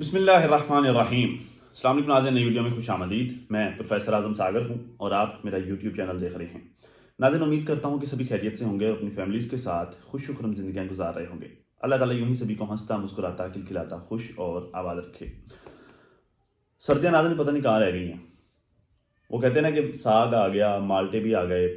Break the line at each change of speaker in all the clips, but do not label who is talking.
बिस्मिल्लाहिर्रहमानिर्रहीम। अस्सलाम वालेकुम नाज़रीन, नई वीडियो में खुश आमदीद। मैं प्रोफेसर आज़म सागर हूँ और आप मेरा यूट्यूब चैनल देख रहे हैं। नाज़रीन, उम्मीद करता हूँ कि सभी खैरियत से होंगे और अपनी फैमिलीज़ के साथ खुश खुरम ज़िंदगियाँ गुजार रहे होंगे। अल्लाह ताला यूँ ही सभी को हंसता मुस्कुराता खिलखिलाता खुश और आबाद रखे। सर्दियाँ नाज़रीन पता नहीं कहाँ रह गई हैं। वो कहते हैं ना कि साग आ गया, माल्टे भी आ गए,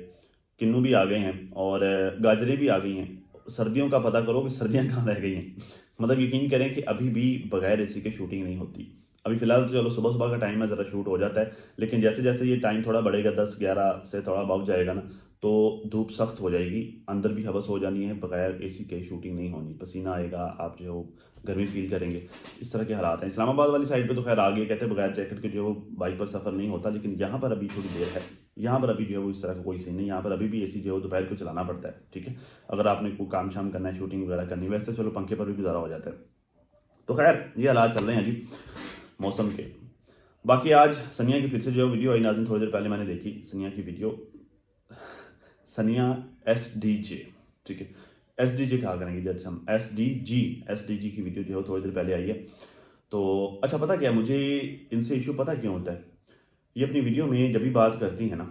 किन्नू भी आ गए हैं और गाजरें भी आ गई हैं। सर्दियों का पता करो कि सर्दियाँ कहाँ रह गई हैं। मतलब यकीन करें कि अभी भी बगैर एसी के शूटिंग नहीं होती। अभी फ़िलहाल तो चलो सुबह सुबह का टाइम है, ज़रा शूट हो जाता है, लेकिन जैसे जैसे ये टाइम थोड़ा बढ़ेगा, 10-11 से थोड़ा बढ़ जाएगा ना, तो धूप सख्त हो जाएगी, अंदर भी हवस हो जानी है, बगैर एसी के शूटिंग नहीं होनी, पसीना आएगा, आप जो है गर्मी फील करेंगे। इस तरह के हालात हैं। इस्लामाबाद वाली साइड पे तो खैर आगे कहते हैं बगैर जैकेट के जो है वो बाइक पर सफ़र नहीं होता, लेकिन यहाँ पर अभी थोड़ी देर है। यहाँ पर अभी जो है वो इस तरह का कोई सीन नहीं। यहाँ पर अभी भी एसी जो है वो दोपहर को चलाना पड़ता है, ठीक है, अगर आपने कोई काम शाम करना है, शूटिंग वगैरह करनी है। वैसे चलो पंखे पर भी गुजारा हो जाता है। तो खैर ये हालात चल रहे हैं जी मौसम के। बाकी आज सनिया की फिर से जो वीडियो आई नाज़रीन, थोड़ी देर पहले मैंने देखी सनिया की वीडियो। सनिया SDJ, ठीक है, SDJ कहा करेंगे जैसे हम SDG की वीडियो जो है थोड़ी देर पहले आई है। तो अच्छा, पता क्या है मुझे इनसे इशू पता क्यों होता है? ये अपनी वीडियो में जब भी बात करती है ना,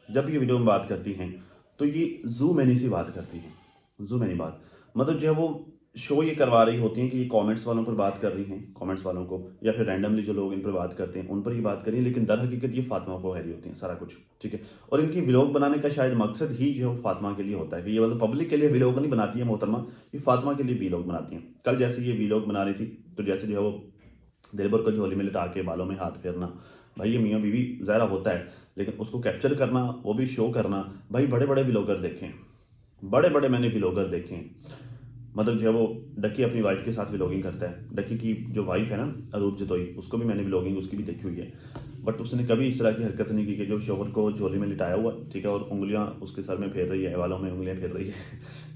जब ये वीडियो में बात करती हैं, तो ये जूम मैनी सी बात करती हैं। जूम मैनी बात मतलब जो है वो शो ये करवा रही होती हैं कि ये कमेंट्स वालों पर बात कर रही हैं, कमेंट्स वालों को, या फिर रैंडमली जो लोग इन पर बात करते हैं उन पर ही बात करी, लेकिन दर हकीकत ये फातिमा को कह रही होती हैं सारा कुछ, ठीक है। और इनकी व्लॉग बनाने का शायद मकसद ही जो है वो फातिमा के लिए होता है कि ये मतलब पब्लिक के लिए व्लॉग नहीं बनाती है मोहतरमा, ये फातिमा के लिए व्लॉग बनाती हैं। कल जैसे ये व्लॉग बना रही थी, तो जैसे जो है वो दिलबर को झोली में लिटा के बालों में हाथ फेरना, भाई ये मियाँ बीवी ज़ाहिर होता है, लेकिन उसको कैप्चर करना, वो भी शो करना। भाई बड़े बड़े व्लॉगर देखें, बड़े बड़े मैंने व्लॉगर देखे हैं। मतलब जो है वो डक्की अपनी वाइफ के साथ व्लॉगिंग करता है। डक्की की जो वाइफ है ना, अरूप जतोई, उसको भी मैंने व्लॉगिंग उसकी भी देखी हुई है। बट उसने कभी इस तरह की हरकत नहीं की कि जो शोहर को झोली में लिटाया हुआ, ठीक है, और उंगलियां उसके सर में फेर रही है, बालों में उंगलियां फेर रही है।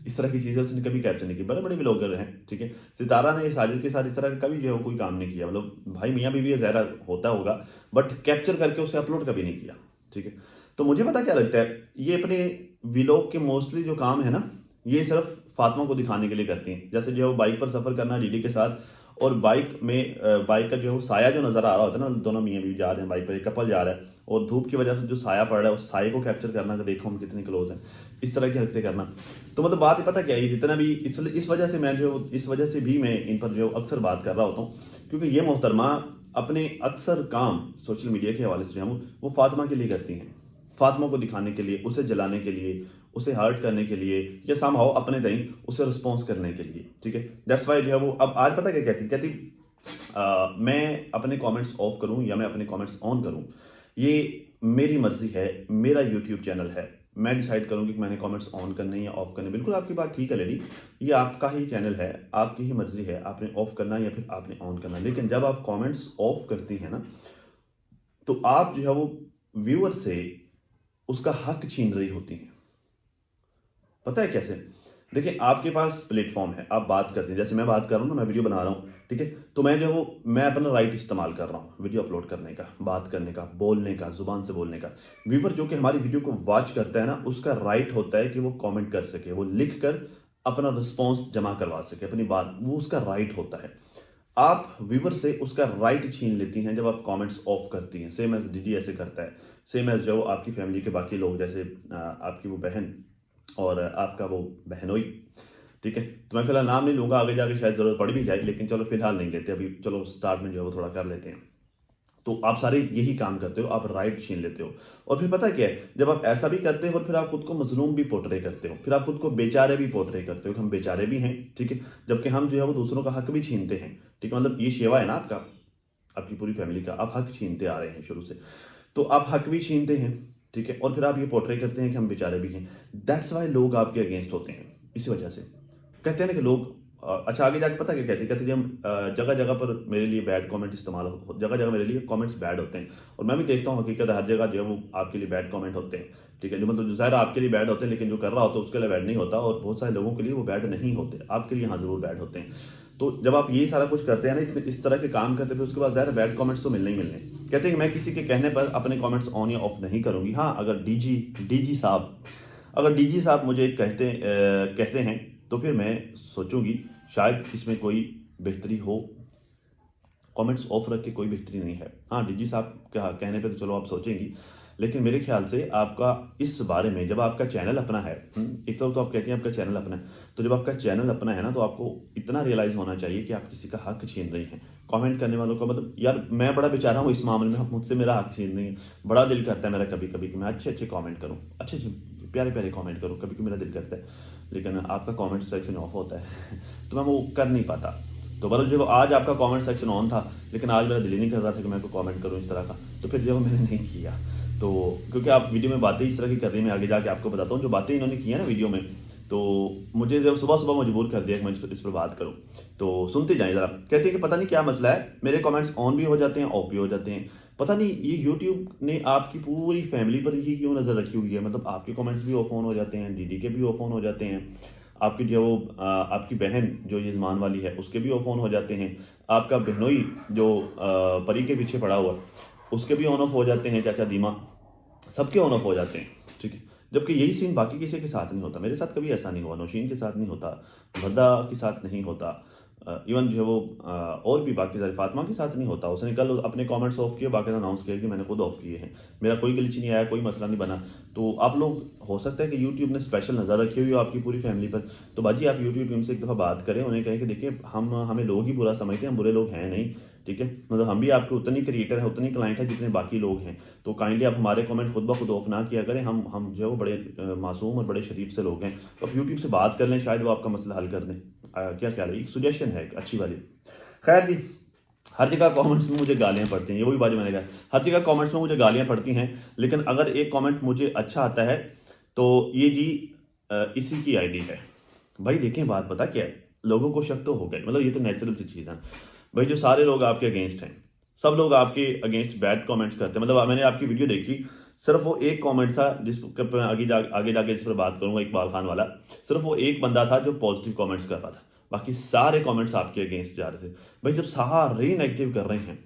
इस तरह की चीज़ें उसने कभी कैप्चर नहीं की। बड़े बड़े व्लॉगर हैं, ठीक है। सितारा ने साजिद के साथ इस तरह का कभी जो है वो कोई काम नहीं किया। मतलब भाई मियाँ बीवी ज़ाहिर होता होगा, बट कैप्चर करके उसे अपलोड कभी नहीं किया, ठीक है। तो मुझे पता क्या लगता है, ये अपने व्लॉग के मोस्टली जो काम है ना, ये सिर्फ फातिमा को दिखाने के लिए करती हैं। जैसे जो है वो बाइक पर सफ़र करना डीडी के साथ, और बाइक में बाइक का जो है वो साया जो नज़र आ रहा होता है ना, दोनों मियाँ बीवी जा रहे हैं बाइक पर, एक कपल जा रहा है, और धूप की वजह से जो साया पड़ रहा है उस साये को कैप्चर करना कि देखो हम कितने क्लोज हैं, इस तरह की हरकतें करना। तो मतलब बात ही पता क्या है, जितना भी इस वजह से मैं जो इस वजह से भी मैं इन पर जो अक्सर बात कर रहा होता हूँ, क्योंकि ये मोहतरमा अपने अक्सर काम सोशल मीडिया के हवाले से जो है वो फातिमा के लिए करती हैं। फातिमा को दिखाने के लिए, उसे जलाने के लिए, उसे हर्ट करने के लिए, या समहाउ अपने दही उसे रिस्पॉन्स करने के लिए, ठीक है। दैट्स वाई जो है वो अब आज पता क्या कहती मैं अपने कमेंट्स ऑफ करूं या मैं अपने कमेंट्स ऑन करूं, ये मेरी मर्जी है, मेरा यूट्यूब चैनल है, मैं डिसाइड करूंगी कि मैंने कमेंट्स ऑन करने या ऑफ करने। बिल्कुल आपकी बात ठीक है लेडी, ये आपका ही चैनल है, आपकी ही मर्जी है, आपने ऑफ करना या फिर आपने ऑन करना। लेकिन जब आप कमेंट्स ऑफ करती हैं ना, तो आप जो है वो व्यूअर से उसका हक छीन रही होती हैं। पता है कैसे? देखिए, आपके पास प्लेटफॉर्म है, आप बात करते हैं, जैसे मैं बात कर रहा हूँ ना, मैं वीडियो बना रहा हूँ, ठीक है, तो मैं जो वो मैं अपना राइट इस्तेमाल कर रहा हूँ वीडियो अपलोड करने का, बात करने का, बोलने का, जुबान से बोलने का। व्यूवर जो कि हमारी वीडियो को वॉच करता है ना, उसका राइट होता है कि वो कमेंट कर सके, वो लिख कर अपना रिस्पॉन्स जमा करवा सके, अपनी बात, वो उसका राइट होता है। आप व्यूवर से उसका राइट छीन लेती हैं जब आप कमेंट्स ऑफ करती हैं। सेम एज डीडी ऐसे करता है, सेम एज जो आपकी फैमिली के बाकी लोग, जैसे आपकी वो बहन और आपका वो बहनोई, ठीक है। तो मैं फिलहाल नाम नहीं लूंगा, आगे जाके शायद ज़रूरत पड़ भी जाए, लेकिन चलो फिलहाल नहीं लेते अभी, चलो स्टार्ट में जो है वो थोड़ा कर लेते हैं। तो आप सारे यही काम करते हो, आप राइट छीन लेते हो। और फिर पता क्या है, जब आप ऐसा भी करते हो और फिर आप खुद को मजलूम भी पोर्ट्रे करते हो, फिर आप खुद को बेचारे भी पोर्ट्रे करते हो कि हम बेचारे भी हैं, ठीक है, जबकि हम जो है वो दूसरों का हक भी छीनते हैं, ठीक है। मतलब ये शेवा है ना आपका, आपकी पूरी फैमिली का, आप हक छीनते आ रहे हैं शुरू से, तो आप हक भी छीनते हैं, ठीक है, और फिर आप ये पोर्ट्रे करते हैं कि हम बेचारे भी हैं। दैट्स वाई लोग आपके अगेंस्ट होते हैं, इसी वजह से कहते हैं ना कि लोग अच्छा आगे जाके पता क्या कहते हैं, जगह जगह पर मेरे लिए बैड कमेंट इस्तेमाल हो, जगह जगह मेरे लिए कमेंट्स बैड होते हैं, और मैं भी देखता हूँ हकीकत हर जगह जो है वो आपके लिए बैड कमेंट होते हैं, ठीक है, जो मतलब जो ज़ाहिर आपके लिए बैड होते हैं, लेकिन जो कर रहा होता है उसके लिए बैड नहीं होता, और बहुत सारे लोगों के लिए वो बैड नहीं होते, आपके लिए हाँ ज़रूर बैड होते हैं। तो जब आप ये सारा कुछ करते हैं ना, इस तरह के काम करते हैं, फिर उसके बाद ज़ाहिर बैड कमेंट्स तो मिलने ही मिलने। कहते हैं कि मैं किसी के कहने पर अपने कमेंट्स ऑन या ऑफ नहीं करूँगी। हाँ, अगर डीजी साहब, अगर डीजी साहब मुझे कहते हैं, तो फिर मैं सोचूंगी शायद इसमें कोई बेहतरी हो, कमेंट्स ऑफ रख के कोई बेहतरी नहीं है। हाँ, डीजी साहब कहने पे तो चलो आप सोचेंगी, लेकिन मेरे ख्याल से आपका इस बारे में, जब आपका चैनल अपना है, एक तो आप कहती हैं आपका चैनल अपना है, तो जब आपका चैनल अपना है ना, तो आपको इतना रियलाइज़ होना चाहिए कि आप किसी का हक छीन रही हैं। कमेंट करने वालों का मतलब, यार मैं बड़ा बेचारा हूँ इस मामले में, आप मुझसे मेरा हक छीन रही हैं। बड़ा दिल करता है मेरा कभी कभी कि मैं अच्छे अच्छे कमेंट करूँ, अच्छे अच्छे प्यारे प्यारे कमेंट करूँ, कभी कभी मेरा दिल करता है, लेकिन आपका कमेंट सेक्शन ऑफ होता है तो मैं वो कर नहीं पाता। तो मतलब जो आज आपका कमेंट सेक्शन ऑन था, लेकिन आज मेरा दिल ही नहीं कर रहा था कि मैं कोई कमेंट करूँ इस तरह का, तो फिर जो मैंने नहीं किया। तो क्योंकि आप वीडियो में बातें इस तरह की कर रही हैं, मैं आगे जाके आपको बताता हूँ जो बातें इन्होंने की हैं ना वीडियो में, तो मुझे जब सुबह सुबह मजबूर कर दिया कि मैं इस पर बात करूँ। तो सुनते जाएं ज़रा। कहते हैं कि पता नहीं क्या मसला है, मेरे कमेंट्स ऑन भी हो जाते हैं, ऑफ भी हो जाते हैं। पता नहीं ये यूट्यूब ने आपकी पूरी फैमिली पर ही क्यों नज़र रखी हुई है। मतलब आपके कमेंट्स भी ऑफ ऑन हो जाते हैं, डीडी के भी ऑफ ऑन हो जाते हैं, आपकी जो आपकी बहन जो यजमान वाली है उसके भी ऑफ ऑन हो जाते हैं, आपका बहनोई जो परी के पीछे पड़ा हुआ उसके भी ऑन ऑफ हो जाते हैं, चाचा दीमा सबके ऑन ऑफ हो जाते हैं, ठीक है। जबकि यही सीन बाकी किसी के साथ नहीं होता। मेरे साथ कभी ऐसा नहीं हुआ, नौशीन के साथ नहीं होता, भद्दा के साथ नहीं होता, इवन जो है वो और भी बाकी सारी फातिमा के साथ नहीं होता। उसने कल अपने कमेंट्स ऑफ किए, बाकी अनाउंस किया कि मैंने खुद ऑफ किए हैं, मेरा कोई ग्लिच नहीं आया, कोई मसला नहीं बना। तो आप लोग, हो सकता है कि यूट्यूब ने स्पेशल नज़र रखी हुई हो आपकी पूरी फैमिली पर, तो बाजी आप यूट्यूब टीम से एक दफ़ा बात करें, उन्हें कहें कि देखिए हमें लोग ही बुरा समझते हैं, हम बुरे लोग हैं नहीं, ठीक है। मतलब हम भी आपके उतनी क्रिएटर है, उतनी क्लाइंट है जितने बाकी लोग हैं। तो काइंडली आप हमारे कमेंट खुद ब खुद ऑफ ना किया करें। हम जो है वो बड़े मासूम और बड़े शरीफ से लोग हैं। तो आप यूट्यूब से बात कर लें, शायद वो आपका मसला हल कर दें। क्या ख्याल है? एक सुजेशन है एक अच्छी वाली। खैर जी, हर जगह कमेंट्स में मुझे गालियाँ पड़ती हैं, ये वही बात मैंने कहा, हर जगह कमेंट्स में मुझे गालियाँ पड़ती हैं, लेकिन अगर एक कमेंट मुझे अच्छा आता है तो ये जी इसी की आईडी है। भाई देखें, बात पता क्या है, लोगों को शक तो हो गए, मतलब ये तो नेचुरल सी चीज़ है भाई। जो सारे लोग आपके अगेंस्ट हैं, सब लोग आपके अगेंस्ट बैड कमेंट्स करते हैं। मतलब मैंने आपकी वीडियो देखी, सिर्फ वो एक कमेंट था जिस पर मैं आगे जाके इस पर बात करूंगा, इकबाल खान वाला। सिर्फ वो एक बंदा था जो पॉजिटिव कमेंट्स कर रहा था, बाकी सारे कमेंट्स आपके अगेंस्ट जा रहे थे। भाई जब सारे नेगेटिव कर रहे हैं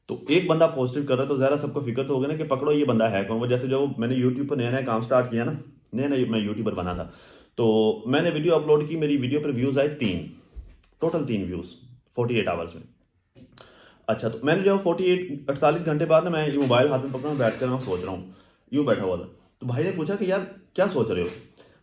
तो एक बंदा पॉजिटिव कर रहा है, तो ज़रा सबको फिक्र तो होगा ना कि पकड़ो ये बंदा है कौन। वो जैसे जब मैंने यूट्यूब पर नया नया काम स्टार्ट किया ना, नया नया मैं यूट्यूबर बना था, तो मैंने वीडियो अपलोड की, मेरी वीडियो पर व्यूज़ आए 3, टोटल 3 व्यूज़ 48 आवर्स में। अच्छा, तो मैंने जो 48 घंटे बाद ना, मैं ये मोबाइल हाथ में पकड़ा, बैठ कर मैं सोच रहा हूँ, यूँ बैठा हुआ था। तो भाई ने पूछा कि यार क्या सोच रहे हो।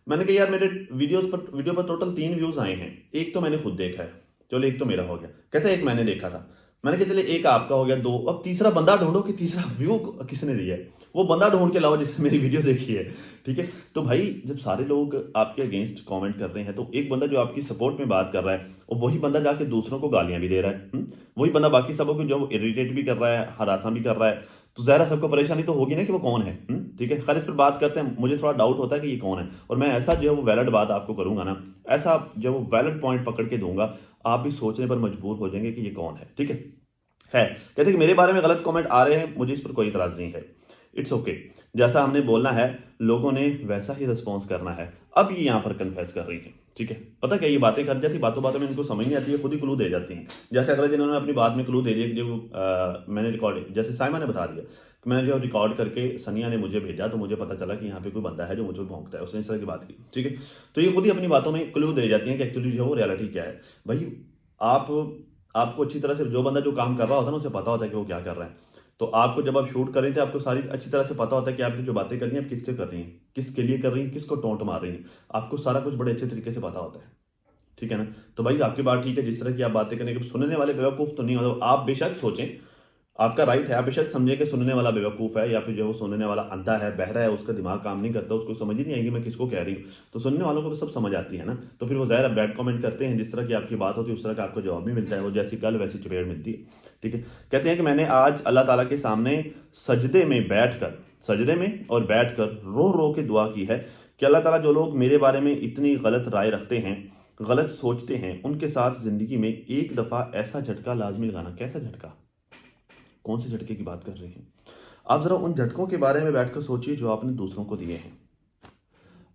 मैंने कहा यार मेरे वीडियो पर टोटल 3 व्यूज़ आए हैं, एक तो मैंने खुद देखा है, चलो एक तो मेरा हो गया। कहते एक मैंने देखा था। मैंने कहा चले एक आपका हो गया, 2, अब तीसरा बंदा ढूंढो कि तीसरा व्यू किसने दिया है, वो बंदा ढूंढ के लाओ जिसने मेरी वीडियो देखी है, ठीक है। तो भाई जब सारे लोग आपके अगेंस्ट कमेंट कर रहे हैं, तो एक बंदा जो आपकी सपोर्ट में बात कर रहा है, और वही बंदा जाके दूसरों को गालियां भी दे रहा है, वही बंदा बाकी सबको जो इरिटेट भी कर रहा है, हरासा भी कर रहा है, तो ज़रा सबको परेशानी तो होगी ना कि वो कौन है, ठीक है। खैर इस पर बात करते हैं, मुझे थोड़ा डाउट होता है कि ये कौन है, और मैं ऐसा जो है वो वैलिड बात आपको करूंगा ना, ऐसा जो वो वैलिड पॉइंट पकड़ के दूंगा, आप भी सोचने पर मजबूर हो जाएंगे कि ये कौन है, ठीक है। कहते हैं कि मेरे बारे में गलत कमेंट आ रहे हैं, मुझे इस पर कोई इतराज़ नहीं है, इट्स ओके। जैसा हमने बोलना है लोगों ने वैसा ही रिस्पॉन्स करना है। अब ये यहाँ पर कन्फेस कर रही है, ठीक है। पता क्या, ये बातें कर जाती, बातों बातों में इनको समझ नहीं आती है, खुद ही क्लू दे जाती हैं। जैसे अगले दिन उन्होंने अपनी बात में क्लू दे दिया कि जब मैंने रिकॉर्ड, जैसे साइमा ने बता दिया कि मैंने जो रिकॉर्ड करके सनिया ने मुझे भेजा, तो मुझे पता चला कि यहाँ पे कोई बंदा है जो मुझे भौंकता है, उसने इस तरह की बात की, ठीक है। तो ये खुद ही अपनी बातों में क्लू दे जाती हैं कि एक्चुअली जो है वो रियलिटी क्या है। भाई आप आपको अच्छी तरह से, जो बंदा जो काम कर रहा होता है ना, उसे पता होता है कि वो क्या कर रहा है। तो आपको जब आप शूट कर रहे थे, आपको सारी अच्छी तरह से पता होता है कि आपकी जो बातें कर रही हैं आप किसके कर रही हैं, किसके लिए कर रही हैं, किसको टोंट मार रही हैं, आपको सारा कुछ बड़े अच्छे तरीके से पता होता है, ठीक है ना। तो भाई आपकी बात ठीक है, जिस तरह की आप बातें करने के, सुनने वाले बेवकूफ़ तो नहीं, मतलब आप बेशक सोचें, आपका राइट है, आप बेशक समझें कि सुनने वाला बेवकूफ़ है, या फिर जो वो सुनने वाला अंधा है, बहरा है, उसका दिमाग काम नहीं करता, उसको समझ ही नहीं आएगी मैं किसको कह रही हूँ। तो सुनने वालों को तो सब समझ आती है ना, तो फिर वो ज़ाहिर बैड कमेंट करते हैं, जिस तरह की आपकी बात होती है उस तरह का आपको जवाब भी मिलता है, वो जैसी कल वैसी चपेट मिलती है, ठीक है। कहते हैं कि मैंने आज अल्लाह ताला के सामने सजदे में और बैठ कर रो रो के दुआ की है कि अल्लाह ताला जो लोग मेरे बारे में इतनी गलत राय रखते हैं, गलत सोचते हैं, उनके साथ ज़िंदगी में एक दफ़ा ऐसा झटका लाजमी लगाना। कैसा झटका, कौन से झटके की बात कर रहे हैं आप? जरा उन झटकों के बारे में बैठकर सोचिए जो आपने दूसरों को दिए हैं।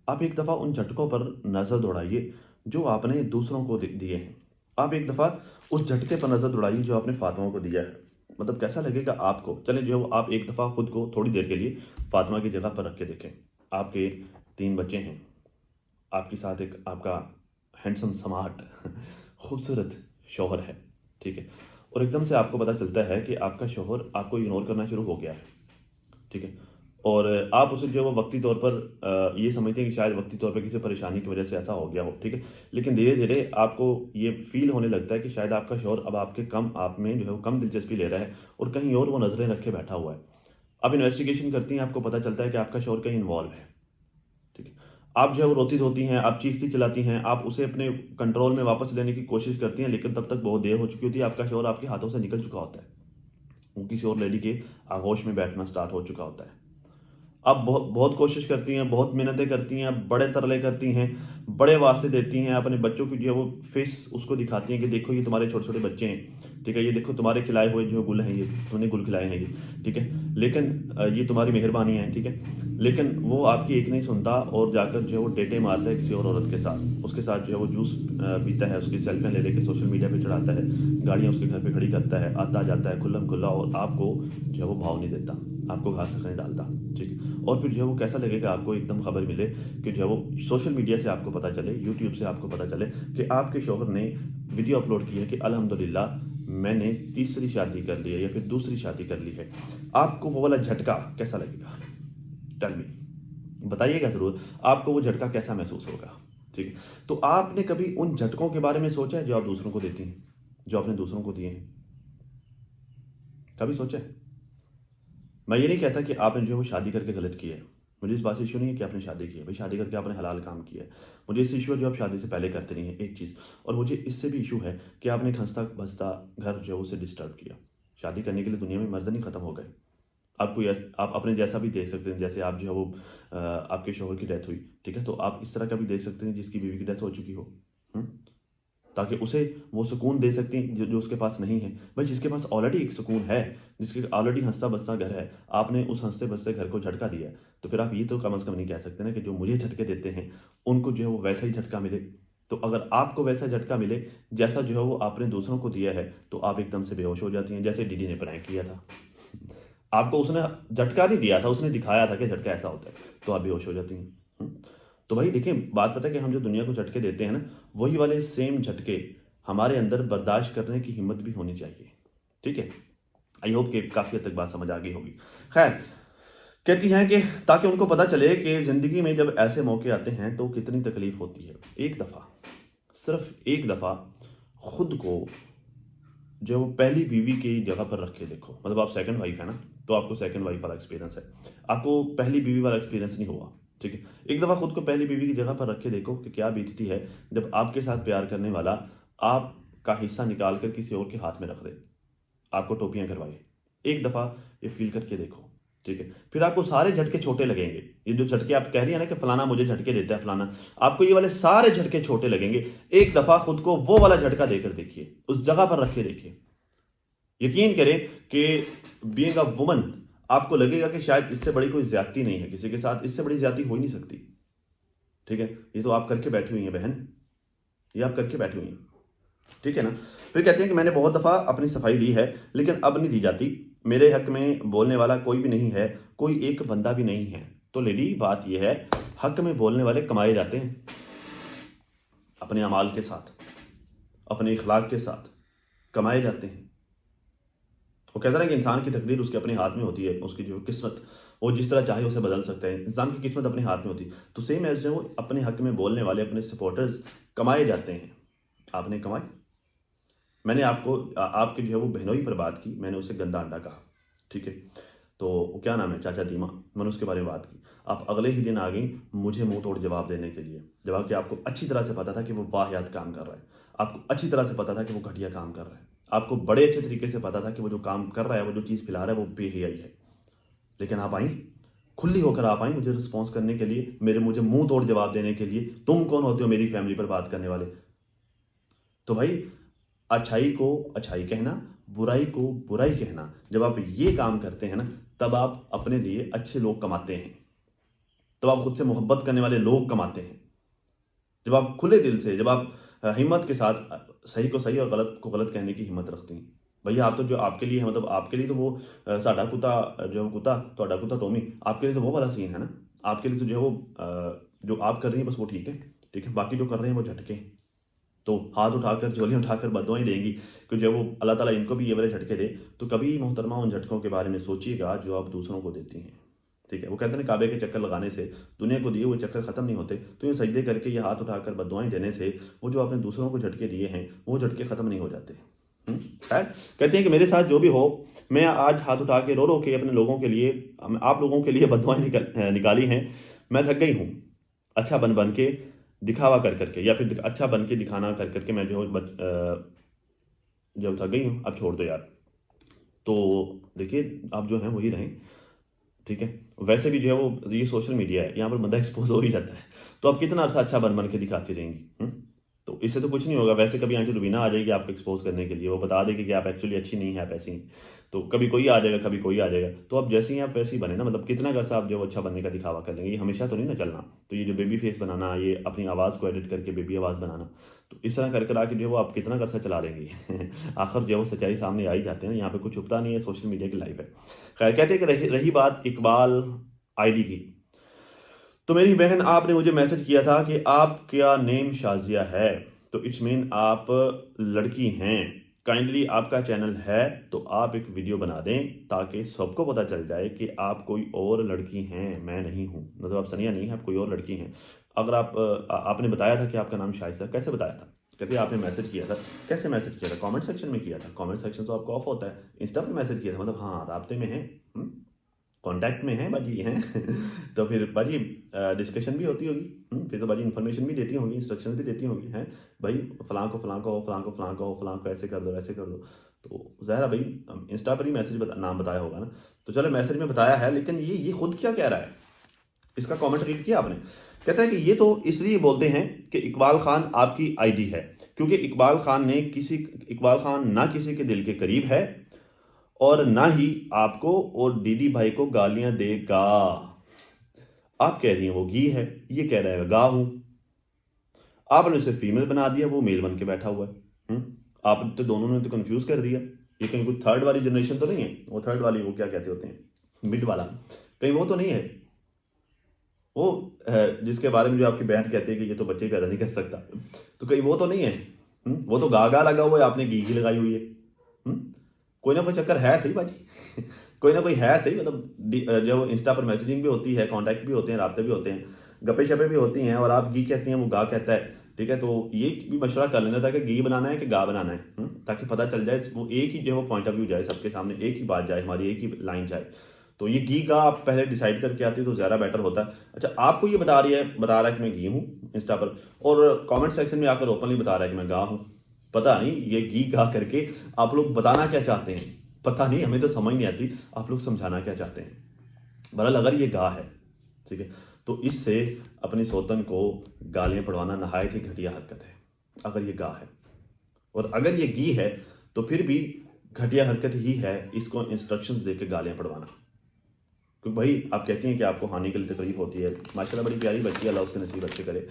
आप एक दफ़ा उन झटकों पर नज़र दौड़ाइए जो आपने दूसरों को दिए हैं। आप एक दफ़ा उस झटके पर नज़र दौड़ाइए जो आपने फातिमा को दिया है। मतलब कैसा लगेगा आपको। चलें जो आप एक दफ़ा खुद को थोड़ी देर के लिए फातिमा की जगह पर रख के देखें। आपके 3 बच्चे हैं, आपके साथ एक आपका हैंडसम स्मार्ट खूबसूरत शौहर है, ठीक है। और एकदम से आपको पता चलता है कि आपका शौहर आपको इग्नोर करना शुरू हो गया है, ठीक है। और आप उसे जो है वो वक्ती तौर पर ये समझते हैं कि शायद वक्ती तौर पे किसी परेशानी की वजह से ऐसा हो गया हो, ठीक है। लेकिन धीरे धीरे आपको ये फील होने लगता है कि शायद आपका शौहर अब आप में जो है वो कम दिलचस्पी ले रहा है और कहीं और वो नज़रें रखे बैठा हुआ है। आप इन्वेस्टिगेशन करती हैं, आपको पता चलता है कि आपका शौहर कहीं इन्वॉल्व है, ठीक है। आप जो है वो रोती धोती हैं, आप चीखती चिल्लाती हैं, आप उसे अपने कंट्रोल में वापस लेने की कोशिश करती हैं, लेकिन तब तक बहुत देर हो चुकी होती है। आपका शौहर आपके हाथों से निकल चुका होता है, वो किसी और लेडी के आगोश में बैठना स्टार्ट हो चुका होता है। आप बहुत बहुत कोशिश करती हैं, बहुत मिन्नतें करती हैं, बड़े तरले करती हैं, बड़े वास्ते देती हैं, अपने बच्चों की जो है वो फेस उसको दिखाती हैं कि देखो ये तुम्हारे छोटे छोटे बच्चे हैं, ठीक है, ये देखो तुम्हारे खिलाए हुए जो गुल हैं, ये तुमने गुल खिलाए हैं ये, ठीक है, लेकिन ये तुम्हारी मेहरबानी है, ठीक है। लेकिन वो आपकी एक नहीं सुनता और जाकर जो है वो डेटे मारता है किसी और औरत के साथ, उसके साथ जो है वो जूस पीता है, उसकी सेल्फियाँ ले लेके सोशल मीडिया पे चढ़ाता है, गाड़ियाँ उसके घर पे खड़ी करता है, आता जाता है खुल्लम खुल्ला, और आपको जो है वो भाव नहीं देता, आपको घास तक नहीं डालता, ठीक है। और फिर जो है वो कैसा लगेगा आपको एकदम खबर मिले कि जो है वो सोशल मीडिया से आपको पता चले, यूट्यूब से आपको पता चले कि आपके शौहर ने वीडियो अपलोड की है कि अल्हम्दुलिल्लाह मैंने तीसरी शादी कर ली है या फिर दूसरी शादी कर ली है। आपको वो वाला झटका कैसा लगेगा? टेल मी, बताइएगा ज़रूर, आपको वो झटका कैसा महसूस होगा, ठीक है। तो आपने कभी उन झटकों के बारे में सोचा है जो आप दूसरों को देती हैं, जो आपने दूसरों को दिए हैं? कभी सोचा है? मैं ये नहीं कहता कि आपने जो है वो शादी करके गलत किया है। मुझे इस बात से इशू नहीं है कि आपने शादी की है। भाई शादी करके आपने हलाल काम किया है। मुझे इससे इशू है जो आप शादी से पहले करते नहीं हैं, एक चीज़। और मुझे इससे भी इशू है कि आपने एक हँसता-बसता घर जो है उसे डिस्टर्ब किया। शादी करने के लिए दुनिया में मर्द नहीं खत्म हो गए। आप कोई आप अपने जैसा भी देख सकते हैं, जैसे आप जो है वो आपके शौहर की डेथ हुई, ठीक है? तो आप इस तरह का भी देख सकते हैं जिसकी बीवी की डेथ हो चुकी हो। हुँ? ताकि उसे वो सुकून दे सकती हैं जो जो उसके पास नहीं है। भाई जिसके पास ऑलरेडी एक सुकून है, जिसके ऑलरेडी हँसता-बसता घर है, आपने उस हँसते-बसते घर को झटका दिया है, तो फिर आप ये तो कम से कम नहीं कह सकते ना कि जो मुझे झटके देते हैं, उनको जो है वो वैसा ही झटका मिले। तो अगर आपको वैसा झटका मिले, जैसा जो है वो आपने दूसरों को दिया है, तो आप एकदम से बेहोश हो जाती हैं, जैसे डीडी ने प्रैंक किया था। आपको उसने झटका नहीं दिया था, उसने दिखाया था कि झटका ऐसा होता है, तो आप बेहोश हो जाती हैं। हुँ? तो भाई देखिए, बात पता है कि हम जो दुनिया को झटके देते हैं ना, वही वाले सेम झटके हमारे अंदर बर्दाश्त करने की हिम्मत भी होनी चाहिए, ठीक है? आई होप कि काफ़ी हद तक बात समझ आ गई होगी। खैर, कहती हैं कि ताकि उनको पता चले कि ज़िंदगी में जब ऐसे मौके आते हैं तो कितनी तकलीफ़ होती है। एक दफ़ा, सिर्फ़ एक दफ़ा खुद को जो है वो पहली बीवी की जगह पर रख के देखो। मतलब आप सेकंड वाइफ़ है ना, तो आपको सेकंड वाइफ़ वाला एक्सपीरियंस है। आपको पहली बीवी वाला एक्सपीरियंस नहीं हुआ, ठीक है? एक दफ़ा खुद को पहली बीवी की जगह पर रख के देखो कि क्या बीतती है जब आपके साथ प्यार करने वाला आपका हिस्सा निकाल कर किसी और के हाथ में रख दे, आपको टोपियाँ करवाए। एक दफ़ा ये फ़ील करके देखो, ठीक है? फिर आपको सारे झटके छोटे लगेंगे। ये जो झटके आप कह रही हैं ना कि फलाना मुझे झटके देता है फलाना, आपको ये वाले सारे झटके छोटे लगेंगे। एक दफ़ा खुद को वो वाला झटका देकर देखिए, उस जगह पर रख के देखिए। यकीन करें कि बीइंग अ वुमन आपको लगेगा कि शायद इससे बड़ी कोई ज़्यादती नहीं है किसी के साथ, इससे बड़ी ज़्यादती हो ही नहीं सकती, ठीक है? ये तो आप करके बैठी हुई हैं बहन, ये आप करके बैठी हुई हैं, ठीक है ना? फिर कहते हैं कि मैंने बहुत दफ़ा अपनी सफाई दी है, लेकिन अब नहीं दी जाती। मेरे हक में बोलने वाला कोई भी नहीं है, कोई एक बंदा भी नहीं है। तो लेडी बात ये है, हक में बोलने वाले कमाए जाते हैं, अपने अमाल के साथ, अपने इखलाक के साथ कमाए जाते हैं। वो कहता है ना कि इंसान की तकदीर उसके अपने हाथ में होती है, उसकी जो किस्मत वो जिस तरह चाहे उसे बदल सकता है। इंसान की किस्मत अपने हाथ में होती है। तो सेम एज़ जो वो अपने हक में बोलने वाले अपने सपोर्टर्स कमाए जाते हैं। आपने कमाए? मैंने आपके जो है वो बहनोई पर बात की, मैंने उसे गंदा अंडा कहा, ठीक है? तो वो क्या नाम है, चाचा दीमा, मैंने उसके बारे में बात की। आप अगले ही दिन आ गई मुझे मुँह तोड़ जवाब देने के लिए, जवाब कि आपको अच्छी तरह से पता था कि वो वाहियात काम कर रहा है। आपको अच्छी तरह से पता था कि वो घटिया काम कर रहा है। आपको बड़े अच्छे तरीके से पता था कि वो जो काम कर रहा है, वो जो चीज़ फैला रहा है, वो बेहयाई है। लेकिन आप आई, खुली होकर आप आई मुझे रिस्पॉन्स करने के लिए, मुझे मुँह तोड़ जवाब देने के लिए। तुम कौन होते हो मेरी फैमिली पर बात करने वाले? तो भाई अच्छाई को अच्छाई कहना, बुराई को बुराई कहना, जब आप ये काम करते हैं ना, तब आप अपने लिए अच्छे लोग कमाते हैं। तब आप खुद से मोहब्बत करने वाले लोग कमाते हैं। जब आप खुले दिल से, जब आप हिम्मत के साथ सही को सही और गलत को गलत कहने की हिम्मत रखती हैं। भैया आप तो जो आपके लिए है, मतलब आपके लिए तो वो साडा कुत्ता जो कुत्ता तुहाडा कुत्ता टॉमी, आपके लिए तो वो वाला सीन है ना। आपके लिए तो जो है वो जो आप कर रही हैं बस वो ठीक है, ठीक है? बाकी जो कर रहे हैं वो झटके हैं। तो हाथ उठाकर झोलियाँ उठाकर बददुआएं देंगी कि जब वो अल्लाह ताला इनको भी ये वाले झटके दे, तो कभी मोहतरमा उन झटकों के बारे में सोचिएगा जो आप दूसरों को देती हैं। ठीक है, वो कहते हैं काबे के चक्कर लगाने से दुनिया को दिए हुए चक्कर ख़त्म नहीं होते, तो यूँ सजदे करके ये हाथ उठाकर बददुआएं देने से वो जो आपने दूसरों को झटके दिए हैं वो झटके ख़त्म नहीं हो जाते। खैर, कहते हैं कि मेरे साथ जो भी हो, मैं आज हाथ उठा के रो रो के अपने लोगों के लिए, आप लोगों के लिए बददुआएं निकाली हैं। मैं थक गई हूँ अच्छा बन बन के, दिखावा कर करके, या फिर अच्छा बन के दिखाना कर करके मैं जो जब थक गई हूँ, अब छोड़ दो यार। तो देखिए, आप जो हैं वही रहें। ठीक है, वैसे भी जो है वो ये सोशल मीडिया है, यहाँ पर बंदा एक्सपोज हो ही जाता है, तो आप कितना अर्सा अच्छा बन बन के दिखाती रहेंगी। तो इससे तो कुछ नहीं होगा। वैसे कभी आंटी रुबीना आ जाएगी आपको एक्सपोज करने के लिए, वो बता देगी कि आप एक्चुअली अच्छी नहीं है, आप ऐसी हैं। तो कभी कोई आ जाएगा, कभी कोई आ जाएगा, तो आप जैसे ही आप वैसे ही बने ना, मतलब कितना अर्सा आप जो अच्छा बनने का दिखावा कर लेंगे, ये हमेशा तो नहीं ना चलना। तो ये जो बेबी फेस बनाना, ये अपनी आवाज़ को एडिट करके बेबी आवाज़ बनाना, तो इस तरह कर आके जो है वो आप कितना अर्सा चला लेंगे आखिर जो है वो सच्चाई सामने आ ही जाते हैं। यहाँ पे कुछ छुपता नहीं है, सोशल मीडिया की लाइफ है। खैर, कहते हैं कि रही बात इकबाल आईडी की, तो मेरी बहन आपने मुझे मैसेज किया था कि आपका नेम शाजिया है, तो इट्स मीन आप लड़की हैं। काइंडली आपका चैनल है तो आप एक वीडियो बना दें ताकि सबको पता चल जाए कि आप कोई और लड़की हैं, मैं नहीं हूँ। मतलब आप सनिया नहीं हैं, आप कोई और लड़की हैं। अगर आपने बताया था कि आपका नाम शाइस्ता, कैसे बताया था? कहते आपने मैसेज किया था। कैसे मैसेज किया था? कमेंट सेक्शन में किया था। कमेंट सेक्शन तो आपको ऑफ होता है। इंस्टा पर मैसेज किया था, मतलब हाँ, राब्ते में हैं, कांटेक्ट में हैं बाजी हैं तो फिर बाजी डिस्कशन भी होती होगी। फिर तो बाजी इन्फॉर्मेशन भी देती होंगी, इंस्ट्रक्शन भी देती होंगी, हैं भाई फलां को फलां को फलां को फलां को फलां को ऐसे कर दो, ऐसे कर दो। तो ज़ाहिर है भाई इंस्टा पर ही मैसेज नाम बताया होगा ना। तो चलो मैसेज में बताया है, लेकिन ये खुद क्या कह रहा है, इसका कमेंट रीड किया आपने? कहता है कि ये तो इसलिए बोलते हैं कि इकबाल खान आपकी आईडी है, क्योंकि इकबाल खान ना किसी के दिल के करीब है और ना ही आपको और डीडी भाई को गालियां देगा। आप कह रही हैं वो गी है, ये कह रहा है गा हूं। आपने उसे फीमेल बना दिया, वो मेल बन के बैठा हुआ है। आप तो दोनों ने तो कंफ्यूज कर दिया। ये कहीं कोई थर्ड वाली जनरेशन तो नहीं है? वो थर्ड वाली वो क्या कहते होते हैं, मिड वाला, कहीं वो तो नहीं है? वो जिसके बारे में जो आपकी बहन कहती है कि ये तो बच्चे पैदा नहीं कर सकता, तो कहीं वो तो नहीं है? वो तो गा लगा हुआ है, आपने गी लगाई हुई है। कोई ना कोई चक्कर है सही बाजी कोई ना कोई है सही। मतलब जब इंस्टा पर मैसेजिंग भी होती है, कांटेक्ट भी होते हैं, राब्ते भी होते हैं, गप्पे शप्पे भी होती हैं, और आप गी कहती हैं, वो गा कहता है। ठीक है, तो ये भी मशवरा कर लेना था कि गी बनाना है कि गा बनाना है, ताकि पता चल जाए, वो एक ही जो वो पॉइंट ऑफ व्यू जाए सबके सामने, एक ही बात जाए, हमारी एक ही लाइन जाए। तो ये गी का आप पहले डिसाइड करके आती तो ज़्यादा बेटर होता। अच्छा, आपको ये बता रहा है कि मैं गी हूँ इंस्टा पर, और कमेंट सेक्शन में आकर ओपनली बता रहा है कि मैं गा हूँ। पता नहीं ये गी गा करके आप लोग बताना क्या चाहते हैं, पता नहीं, हमें तो समझ नहीं आती आप लोग समझाना क्या चाहते हैं। बहरहाल अगर ये गा है, ठीक है, तो इससे अपनी सौतन को गालियां पढ़वाना नहायत ही घटिया हरकत है, अगर ये गा है। और अगर ये गी है तो फिर भी घटिया हरकत ही है इसको इंस्ट्रक्शंस दे के गालियां पढ़वाना। क्योंकि भाई आप कहती हैं कि आपको हानि के लिए तकलीफ होती है, माशाल्लाह बड़ी प्यारी बच्ची है, अल्लाह उसके नसीब अच्छे करे।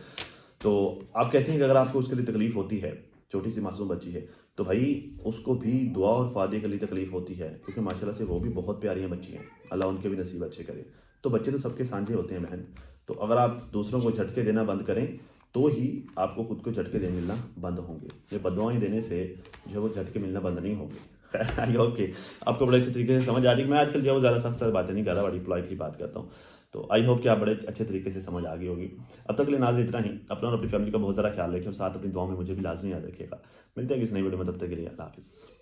तो आप कहते हैं कि अगर आपको उसके लिए तकलीफ होती है, छोटी सी मासूम बच्ची है, तो भाई उसको भी दुआ और फायदे के लिए तकलीफ होती है, क्योंकि माशाल्लाह से वो भी बहुत प्यारी हैं बच्ची हैं, अल्लाह उनके भी नसीब अच्छे करे। तो बच्चे तो सबके सांझे होते हैं बहन। तो अगर आप दूसरों को झटके देना बंद करें तो ही आपको खुद को झटके दे मिलना बंद होंगे। ये बददुआएं देने से जो है वो झटके मिलना बंद नहीं होंगे। आई होप कि आपको बड़े अच्छे तरीके से समझ आ रही है। मैं आजकल जो है ज़्यादा सख्त बातें नहीं कर रहा, बड़ी पोलाइटली बात करता हूँ। तो आई होप कि आप बड़े अच्छे तरीके से समझ आ गई होगी। अब तक के लिए नाज़ इतना ही। अपना और अपनी फैमिली का बहुत ज़्यादा ख्याल रखिए और साथ अपनी दुआ में मुझे भी लाजमी याद रखिएगा। मिलते हैं किसी नई वीडियो में, तब तक के लिए अल्लाह हाफ़िज़।